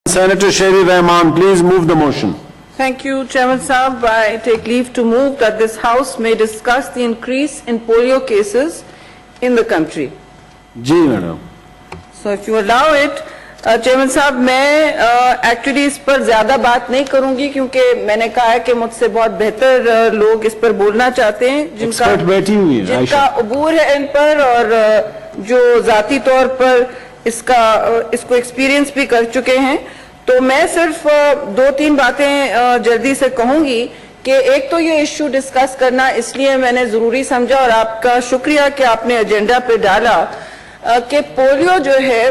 Senator Sherry Rahman, please move the motion. Thank you, Chairman Saab. I take leave to move that this House may discuss the increase in polio cases in the country. जी madam. So if you allow it, Chairman Saab, मैं actually इस पर ज़्यादा बात नहीं करूँगी क्योंकि मैंने कहा है कि मुझसे बहुत बेहतर लोग इस पर बोलना चाहते हैं जिनका अबूर है इन पर और जो ज़ाती तौर पर इसको एक्सपीरियंस भी कर चुके हैं. तो मैं सिर्फ 2-3 बातें जल्दी से कहूँगी कि एक तो ये इश्यू डिस्कस करना इसलिए मैंने ज़रूरी समझा और आपका शुक्रिया कि आपने एजेंडा पे डाला कि पोलियो जो है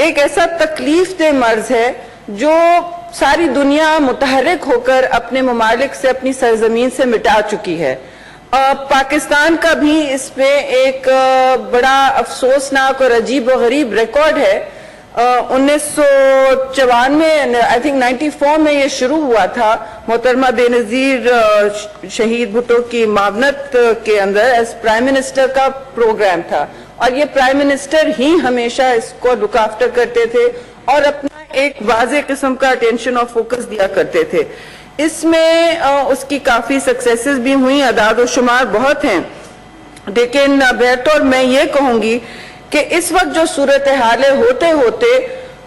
एक ऐसा तकलीफ दे मर्ज है जो सारी दुनिया मुतहर्रिक होकर अपने ममालिक से अपनी सरजमीन से मिटा चुकी है. पाकिस्तान का भी इस पे एक बड़ा अफसोसनाक और अजीब व गरीब रिकॉर्ड है. 1994 में आई थिंक 94 में ये शुरू हुआ था मोहतरमा बेनजीर शहीद भुट्टो की मावनत के अंदर एज प्राइम मिनिस्टर का प्रोग्राम था और ये प्राइम मिनिस्टर ही हमेशा इसको लुक आफ्टर करते थे और अपना एक वाज़े किस्म का अटेंशन और फोकस दिया करते थे. इसमें उसकी काफी सक्सेसेस भी हुई, अदाद और शुमार बहुत हैं, लेकिन बहरतौर मैं ये कहूंगी कि इस वक्त जो सूरत हाल है होते होते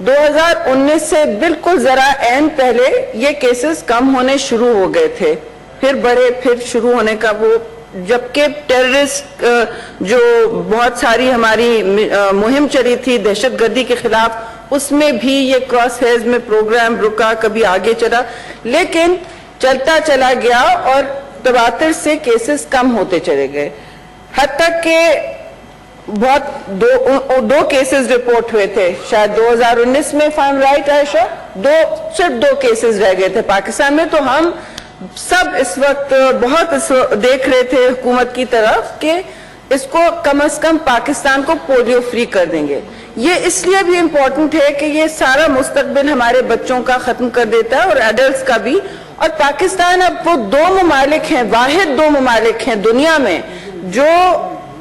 2019 से बिल्कुल जरा एन पहले ये केसेस कम होने शुरू हो गए थे, फिर बढ़े, फिर शुरू होने का वो, जबकि टेररिस्ट जो बहुत सारी हमारी मुहिम चली थी दहशतगर्दी के खिलाफ उसमें भी ये क्रॉस हेयर्स में प्रोग्राम रुका, कभी आगे चला, लेकिन चलता चला गया और तवातर से केसेस कम होते चले गए. हद तक के बहुत दो केसेस रिपोर्ट हुए थे शायद 2019 में, if I am right Ayesha, सिर्फ दो केसेस रह गए थे पाकिस्तान में. तो हम सब इस वक्त बहुत देख रहे थे हुकूमत की तरफ कि इसको कम से कम पाकिस्तान को पोलियो फ्री कर देंगे. ये इसलिए भी इम्पोर्टेंट है कि ये सारा मुस्तकबिल हमारे बच्चों का खत्म कर देता है और एडल्ट्स का भी. और पाकिस्तान अब वो 2 ममालिक हैं, वाहिद 2 ममालिक हैं दुनिया में जो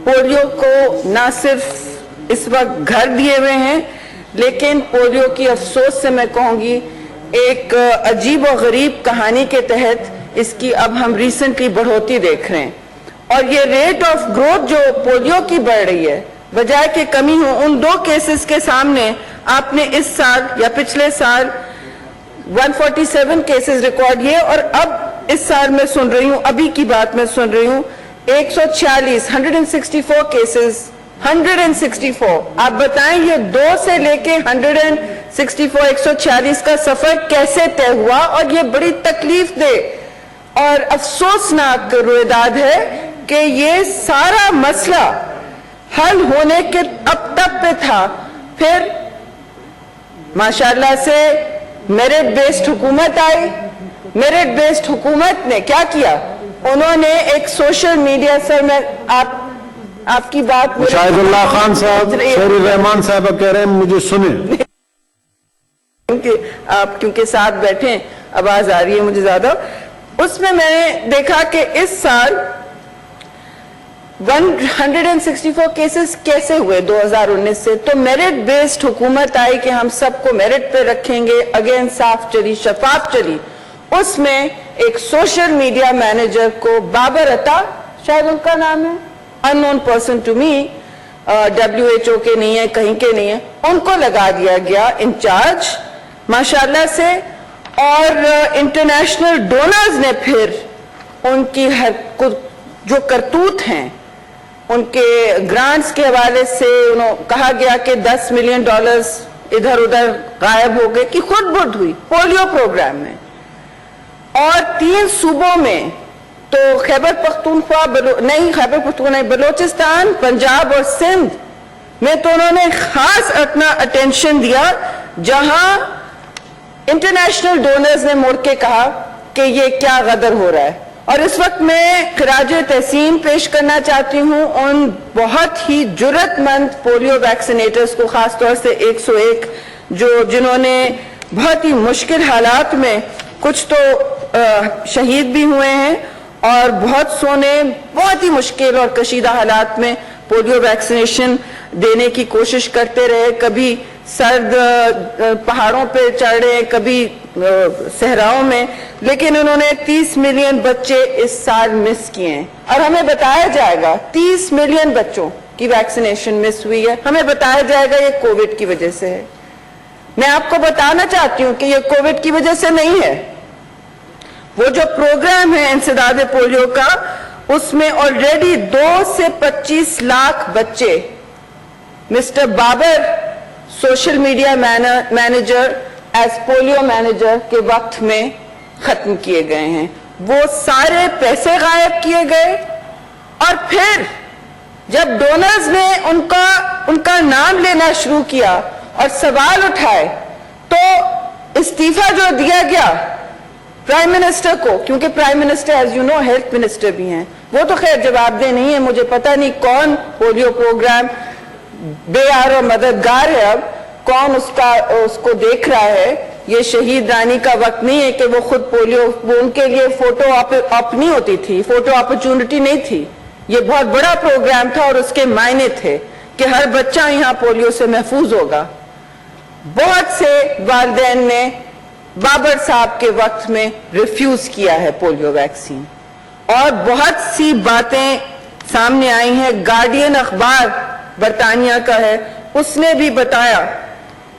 पोलियो को ना सिर्फ इस वक्त घर दिए हुए हैं, लेकिन पोलियो की अफसोस से मैं कहूँगी एक अजीब और गरीब कहानी के तहत इसकी अब हम रिसेंटली बढ़ोतरी देख रहे हैं. और ये रेट ऑफ ग्रोथ जो पोलियो की बढ़ रही है बजाय कि कमी हो, उन 2 केसेस के सामने आपने इस साल या पिछले साल 147 केसेस रिकॉर्ड किए और अब इस साल मैं सुन रही हूँ, अभी की बात मैं सुन रही हूँ 164 केसेस, 164. आप बताएं ये 2 से लेके 164 140 का सफर कैसे तय हुआ. और ये बड़ी तकलीफ दे और अफसोसनाक रोएदाद है कि ये सारा मसला हल होने के अब तक पे था. फिर माशाल्लाह से मेरिट बेस्ड हुकूमत आई. मेरिट बेस्ड हुकूमत ने क्या किया, उन्होंने एक सोशल मीडिया, सर मैं आपकी बात शाहिदुल्लाह खान साहब, शेरी रहमान साहब कह रहे हैं मुझे सुने. आप क्योंकि साथ बैठे आवाज आ रही है मुझे ज्यादा. उसमें मैंने देखा कि इस साल 164 केसेस कैसे हुए 2019 से. तो मेरिट बेस्ड हुकूमत आई कि हम सबको मेरिट पे रखेंगे, अगेन साफ चली, शफाफ चली. उसमें एक सोशल मीडिया मैनेजर को बाबर अता, शायद उनका नाम है, unknown person to me, WHO के नहीं है, कहीं के नहीं है, उनको लगा दिया गया इंचार्ज माशाल्लाह से. और इंटरनेशनल डोनर्स ने फिर उनकी जो करतूत हैं उनके ग्रांट्स के हवाले से कहा गया कि $10 मिलियन इधर उधर गायब हो गए कि खुद बुर्द हुई पोलियो प्रोग्राम में. और 3 सूबों में तो खैबर पख्तूनख्वा बलोचिस्तान, पंजाब और सिंध में तो उन्होंने खास अपना अटेंशन दिया जहां इंटरनेशनल डोनर्स ने मुड़ के कहा कि ये क्या गदर हो रहा है. और इस वक्त मैं खराज तहसीन पेश करना चाहती हूँ उन बहुत ही जुर्रतमंद पोलियो वैक्सीनेटर्स को, खासतौर से 101 जिन्होंने बहुत ही मुश्किल हालात में, कुछ तो शहीद भी हुए हैं और बहुत सो ने बहुत ही मुश्किल और कशीदा हालात में पोलियो वैक्सीनेशन देने की कोशिश करते रहे. कभी सर्द पहाड़ों पे चढ़ रहे हैं, कभी सहराओं में, लेकिन उन्होंने 30 मिलियन बच्चे इस साल मिस किए हैं। और हमें बताया जाएगा 30 मिलियन बच्चों की वैक्सीनेशन मिस हुई है, हमें बताया जाएगा ये कोविड की वजह से है। मैं आपको बताना चाहती हूं कि ये कोविड की वजह से नहीं है। वो जो प्रोग्राम है इंसदाद पोलियो का, उसमें ऑलरेडी 2 से 25 लाख बच्चे mister Babar social media manager as polio manager के वक्त में खत्म किए गए हैं। वो सारे पैसे गायब किए गए और फिर जब डोनर्स ने उनका नाम लेना शुरू किया और सवाल उठाए, तो इस्तीफा जो दिया गया प्राइम मिनिस्टर को, क्योंकि prime minister as you know health minister भी हैं, वो तो खैर जवाबदेह नहीं है। मुझे पता नहीं कौन पोलियो प्रोग्राम बेयार और मददगार है, अब कौन उसको देख रहा है। ये शहीद रानी का वक्त नहीं है कि वो खुद पोलियो, वो उनके लिए फोटो ऑप नहीं होती थी, फोटो अपॉर्चुनिटी नहीं थी। ये बहुत बड़ा प्रोग्राम था और उसके मायने थे कि हर बच्चा यहाँ पोलियो से महफूज होगा। बहुत से वालिदैन ने बाबर साहब के वक्त में रिफ्यूज किया है पोलियो वैक्सीन, और बहुत सी बातें सामने आई हैं। गार्डियन अखबार बरतानिया का है, उसने भी बताया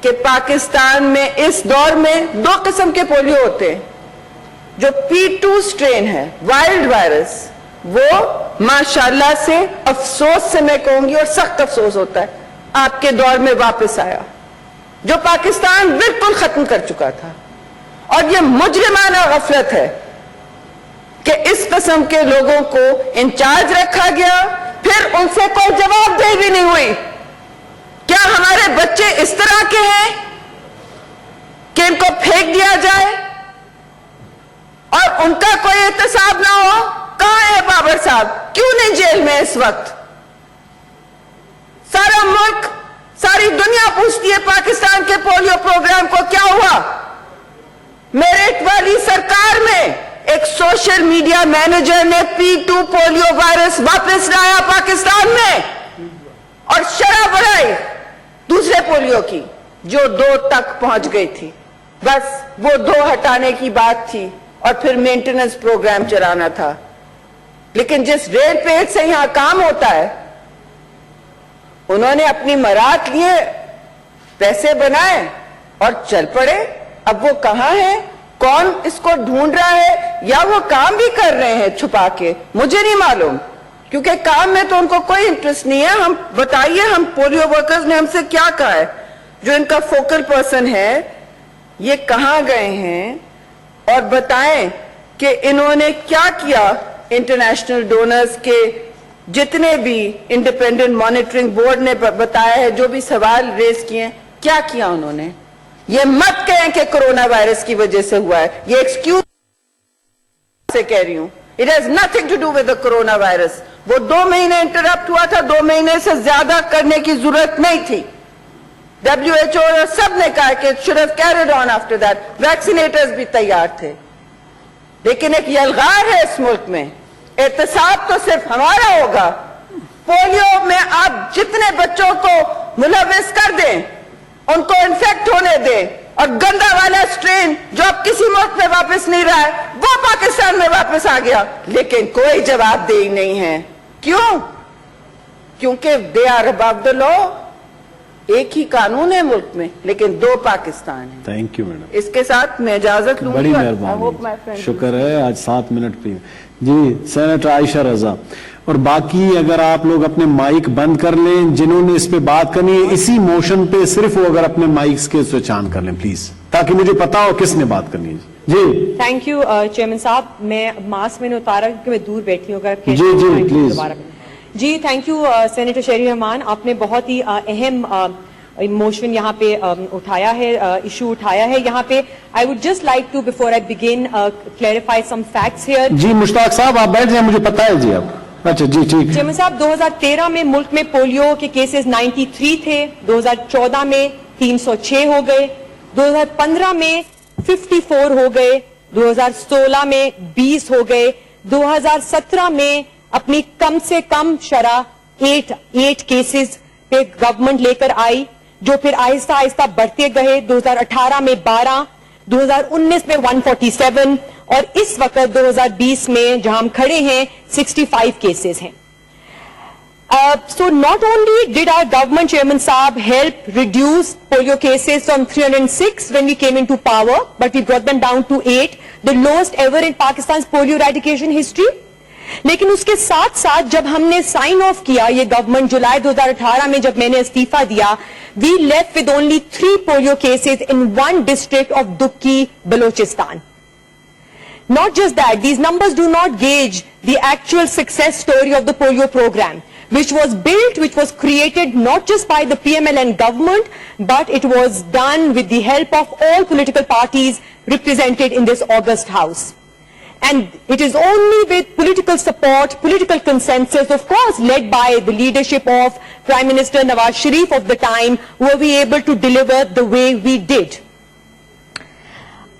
कि पाकिस्तान में इस दौर में 2 किस्म के पोलियो होते हैं। जो P2 स्ट्रेन है वाइल्ड वायरस, वो माशाल्लाह से, अफसोस से मैं कहूंगी और सख्त अफसोस होता है, आपके दौर में वापस आया, जो पाकिस्तान बिल्कुल खत्म कर चुका था। और ये मुजरिमाना गफलत है कि इस किस्म के लोगों को इंचार्ज रखा गया, फिर उनसे कोई जवाबदेही भी नहीं हुई। क्या हमारे बच्चे इस तरह के हैं कि इनको फेंक दिया जाए और उनका कोई एहतसाब ना हो? कहां है बाबर साहब? क्यों नहीं जेल में इस वक्त? सारा मुल्क, सारी दुनिया पूछती है पाकिस्तान के पोलियो प्रोग्राम को क्या हुआ। मेरठ वाली सरकार में एक सोशल मीडिया मैनेजर ने P2 पोलियो वायरस वापस लाया पाकिस्तान में और शरह बढ़ाई दूसरे पोलियो की, जो 2 तक पहुंच गई थी। बस वो 2 हटाने की बात थी और फिर मेंटेनेंस प्रोग्राम चलाना था। लेकिन जिस रेल पेट से यहां काम होता है, उन्होंने अपनी मरात लिए, पैसे बनाए और चल पड़े। अब वो कहां है, कौन इसको ढूंढ रहा है, या वो काम भी कर रहे हैं छुपा के, मुझे नहीं मालूम, क्योंकि काम में तो उनको कोई इंटरेस्ट नहीं है। हम बताइए, हम पोलियो वर्कर्स ने हमसे क्या कहा है, जो इनका फोकल पर्सन है, ये कहां गए हैं और बताएं कि इन्होंने क्या किया। इंटरनेशनल डोनर्स के जितने भी इंडिपेंडेंट मॉनिटरिंग बोर्ड ने बताया है, जो भी सवाल रेज किए, क्या किया उन्होंने। ये मत कहें कि कोरोना वायरस की वजह से हुआ है, ये एक्सक्यूज से कह रही हूं। It has nothing to do with the corona virus. वो 2 महीने इंटरप्ट हुआ था, 2 महीने से ज्यादा करने की जरूरत नहीं थी। WHO और सब ने कहा कि should have carried on after that, vaccinators भी तैयार थे। लेकिन एक यलगार है इस मुल्क में, एहतसाब तो सिर्फ हमारा होगा। पोलियो में आप जितने बच्चों को मुलविस कर दें, उनको इन्फेक्ट होने दें, और गंदा वाला स्ट्रेन जो अब किसी मुल्क में वापस नहीं रहा है, वो पाकिस्तान में वापस आ गया, लेकिन कोई जवाबदेही नहीं है। क्यों? क्योंकि they are above the law. एक ही कानून है मुल्क में, लेकिन 2 पाकिस्तान है। Thank you madam. इसके साथ मैं इजाजत लूंगी। बड़ी मेहरबानी, शुक्र है आज 7 मिनट पे। जी सेनेटर आयशा रजा, और बाकी अगर आप लोग अपने माइक बंद कर लें, जिन्होंने इस पे बात करनी है इसी मोशन पे, सिर्फ वो अगर अपने माइक्स के स्विच ऑन कर लें प्लीज, ताकि मुझे पता हो किसने बात करनी है। जी थैंक यू चेयरमैन साहब। मैं मास्क मैंने उतारा क्योंकि मैं दूर बैठी हूँ। अगर जी जी प्लीज। जी thank you senator Sherry Rehman, आपने बहुत ही अहम मोशन यहाँ पे उठाया है, इशू उठाया है यहाँ पे। I would just like to before I begin clarify some facts here. जी मुश्ताक साहब आप बैठ जाए, मुझे पता है जी आप। अच्छा जी ठीक। चेयरमैन साहब 2013 में मुल्क में पोलियो के केसेस 93 थे, 2014 में 306 हो गए, 2015 में 54 हो गए, 2016 में 20 हो गए, 2017 में अपनी कम से कम शरह 8 केसेस पे गवर्नमेंट लेकर आई, जो फिर आहिस्ता आहिस्ता बढ़ते गए, 2018 में 12, 2019 में 147 और इस वक्त 2020 में जहां हम खड़े हैं 65 केसेस हैं. So not only did our government, Chairman Saab, help reduce polio cases from 306 when we came into power, but we brought them down to 8, the lowest ever in Pakistan's polio eradication history. लेकिन उसके साथ साथ जब हमने sign of किया ये government जुलाई 2018 में, जब मैंने इस्तीफा दिया, we left with only 3 polio cases in one district of Dukki, Balochistan. Not just that, these numbers do not gauge the actual success story of the polio program, which was built, which was created not just by the PMLN government, but it was done with the help of all political parties represented in this august house. And it is only with political support, political consensus, of course, led by the leadership of Prime Minister Nawaz Sharif of the time, were we able to deliver the way we did.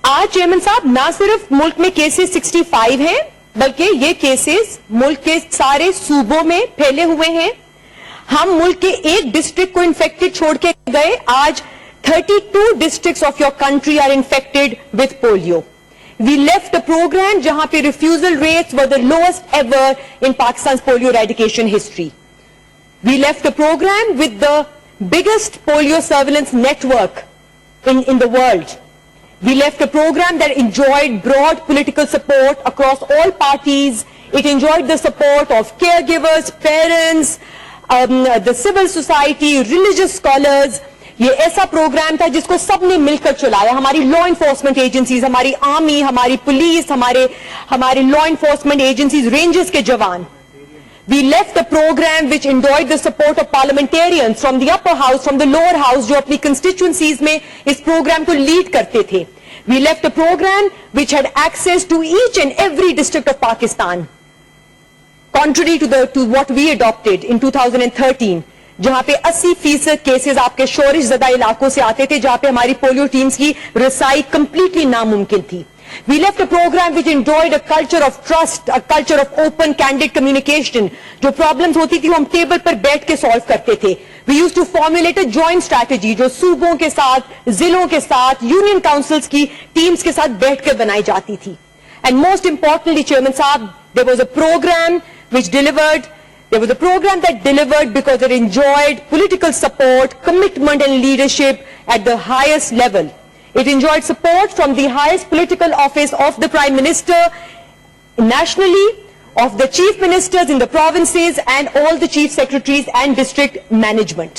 आज chairman साहब ना सिर्फ मुल्क में cases 65 हैं, बल्कि ये cases मुल्क के सारे सूबों में फैले हुए हैं. हम मुल्क के एक डिस्ट्रिक्ट को इन्फेक्टेड छोड़ के गए, आज 32 districts of your country are infected with polio. We left a program जहां पे refusal rates were the lowest ever in Pakistan's polio eradication history. We left a program with the biggest polio surveillance network in the world. We left a program that enjoyed broad political support across all parties. It enjoyed the support of caregivers, parents, the civil society, religious scholars. ये ऐसा programme था जिसको सबने मिलकर चलाया. हमारी law enforcement agencies, हमारी army, हमारी पुलिस, हमारे लॉ इन्फोर्समेंट एजेंसीज, रेंजर्स के जवान. We left a program which enjoyed the support of parliamentarians from the upper house, from the lower house, जो अपनी constituencies में इस program को lead करते थे. We left a program which had access to each and every district of Pakistan, contrary to what we adopted in 2013. जहां पे 80% cases आपके शोरिश ज़दा इलाकों से आते थे, जहां पे हमारी पोलियो टीम्स की रसाई कंप्लीटली नामुमकिन थी. We left a program which enjoyed a culture of trust, a culture of open, candid communication. जो problems होती थी वो हम टेबल पर बैठ के सॉल्व करते थे. We used to formulate a joint strategy जो सूबों के साथ, जिलों के साथ, यूनियन काउंसिल्स की टीम्स के साथ बैठ कर बनाई जाती थी. And most importantly, Chairman Saab, there was a program which delivered. There was a program that delivered because it enjoyed political support, commitment and leadership at the highest level. It enjoyed support from the highest political office of the Prime Minister nationally, of the chief ministers in the provinces and all the chief secretaries and district management.